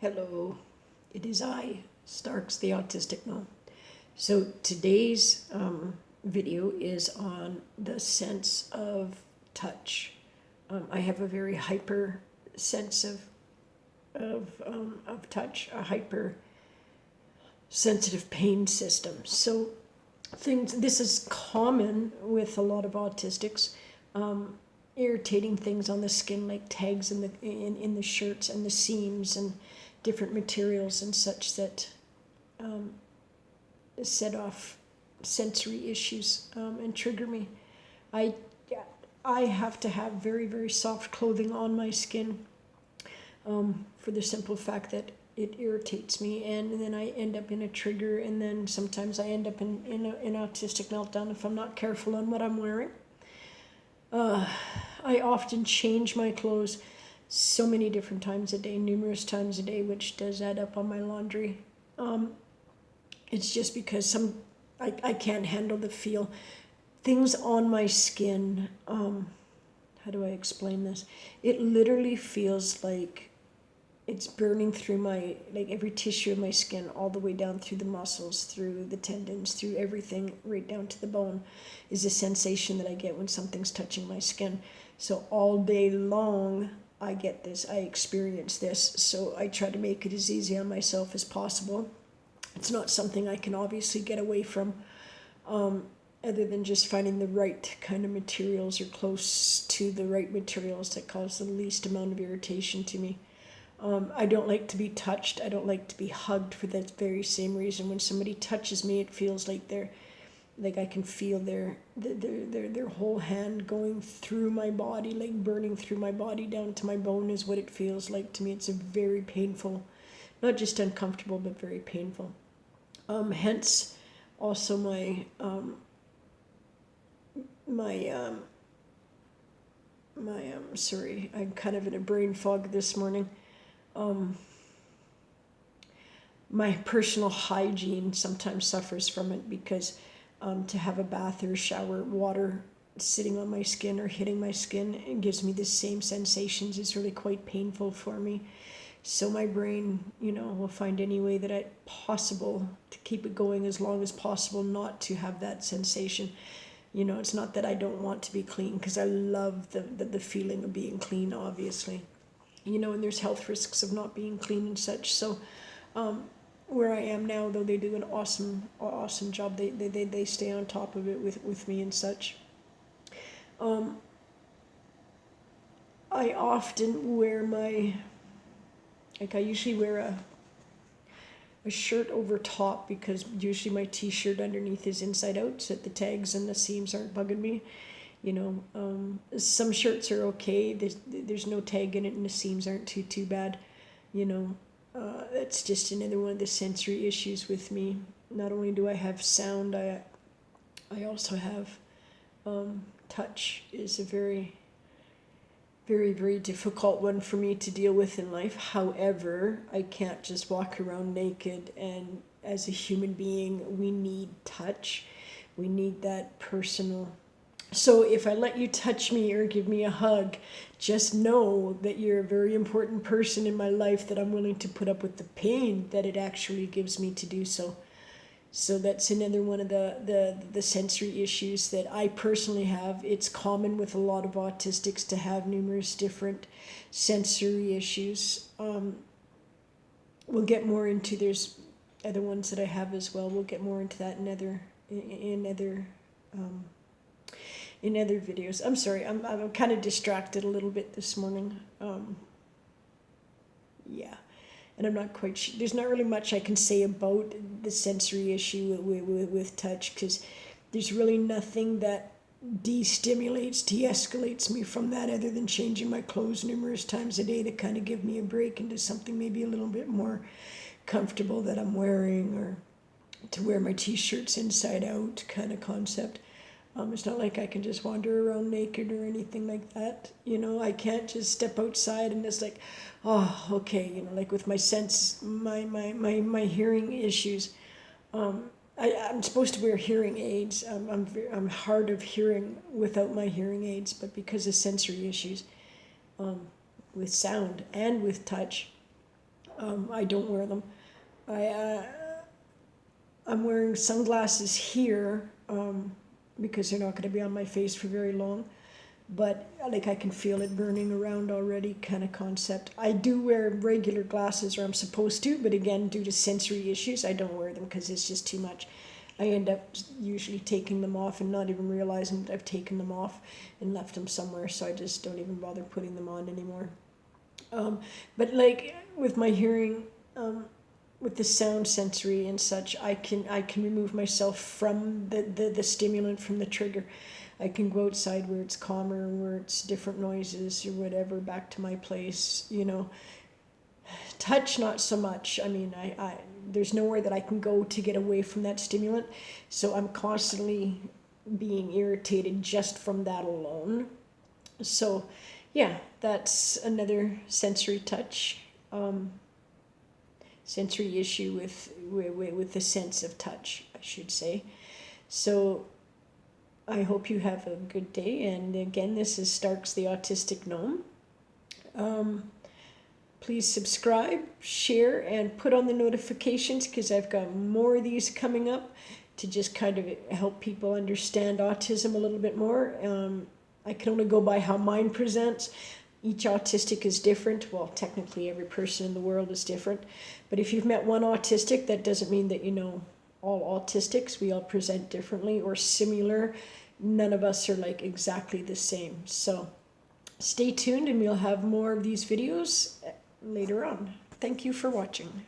Hello, it is I, Starks the Autistic Mom. So today's video is on the sense of touch. I have a very hyper sense of touch, a hyper sensitive pain system. So this is common with a lot of autistics. Irritating things on the skin like tags in the shirts and the seams and different materials and such that set off sensory issues and trigger me. I have to have very, very soft clothing on my skin for the simple fact that it irritates me, and then I end up in a trigger, and then sometimes I end up in an autistic meltdown if I'm not careful on what I'm wearing. I often change my clothes so many different times a day, numerous times a day, which does add up on my laundry. It's just because I can't handle the feel. Things on my skin, how do I explain this? It literally feels like it's burning through like every tissue of my skin, all the way down through the muscles, through the tendons, through everything, right down to the bone, is a sensation that I get when something's touching my skin. So all day long, I get this, I experience this. So I try to make it as easy on myself as possible. It's not something I can obviously get away from, other than just finding the right kind of materials or close to the right materials that cause the least amount of irritation to me. I don't like to be touched. I don't like to be hugged for that very same reason. When somebody touches me, it feels like I can feel their whole hand going through my body, like burning through my body down to my bone is what it feels like to me. It's a very painful, not just uncomfortable, but very painful. Hence, also sorry, I'm kind of in a brain fog this morning. My personal hygiene sometimes suffers from it because to have a bath or a shower, water sitting on my skin or hitting my skin, it gives me the same sensations. It's really quite painful for me. So my brain, will find any way that it's possible to keep it going as long as possible, not to have that sensation. It's not that I don't want to be clean, because I love the feeling of being clean, obviously. And there's health risks of not being clean and such. So where I am now, though, they do an awesome job. They stay on top of it with me and such. I often wear I usually wear a shirt over top, because usually my t-shirt underneath is inside out, so that the tags and the seams aren't bugging me. Some shirts are okay. There's no tag in it and the seams aren't too bad. It's just another one of the sensory issues with me. Not only do I have sound, I also have touch. Is a very, very, very difficult one for me to deal with in life. However, I can't just walk around naked, and as a human being, we need touch. We need that personal. So if I let you touch me or give me a hug, just know that you're a very important person in my life, that I'm willing to put up with the pain that it actually gives me to do so. So that's another one of the sensory issues that I personally have. It's common with a lot of autistics to have numerous different sensory issues. We'll get more into, there's other ones that I have as well. We'll get more into that in other videos. I'm sorry, I'm kind of distracted a little bit this morning. Yeah. And I'm not quite sure. There's not really much I can say about the sensory issue with touch, because there's really nothing that de-escalates me from that, other than changing my clothes numerous times a day to kind of give me a break into something maybe a little bit more comfortable that I'm wearing, or to wear my t-shirts inside out kind of concept. It's not like I can just wander around naked or anything like that. I can't just step outside and it's like, oh, okay. Like with my my hearing issues. I'm supposed to wear hearing aids. I'm hard of hearing without my hearing aids, but because of sensory issues with sound and with touch, I don't wear them. I, I'm wearing sunglasses here because they're not going to be on my face for very long. But like I can feel it burning around already, kind of concept. I do wear regular glasses, or I'm supposed to, but again, due to sensory issues, I don't wear them because it's just too much. I end up usually taking them off and not even realizing that I've taken them off and left them somewhere, so I just don't even bother putting them on anymore. But like with my hearing, with the sound sensory and such, I can remove myself from the stimulant, from the trigger. I can go outside where it's calmer, where it's different noises or whatever, back to my place, you know. Touch, not so much. I mean, there's nowhere that I can go to get away from that stimulant, so I'm constantly being irritated just from that alone. So, yeah, that's another sensory touch, sensory issue with the sense of touch, I should say. So, I hope you have a good day. And again, this is Starks the Autistic Gnome. Please subscribe, share, and put on the notifications because I've got more of these coming up to just kind of help people understand autism a little bit more. I can only go by how mine presents. Each autistic is different. Well, technically every person in the world is different. But if you've met one autistic, that doesn't mean that you know all autistics. We all present differently or similar. None of us are like exactly the same. So stay tuned and we'll have more of these videos later on. Thank you for watching.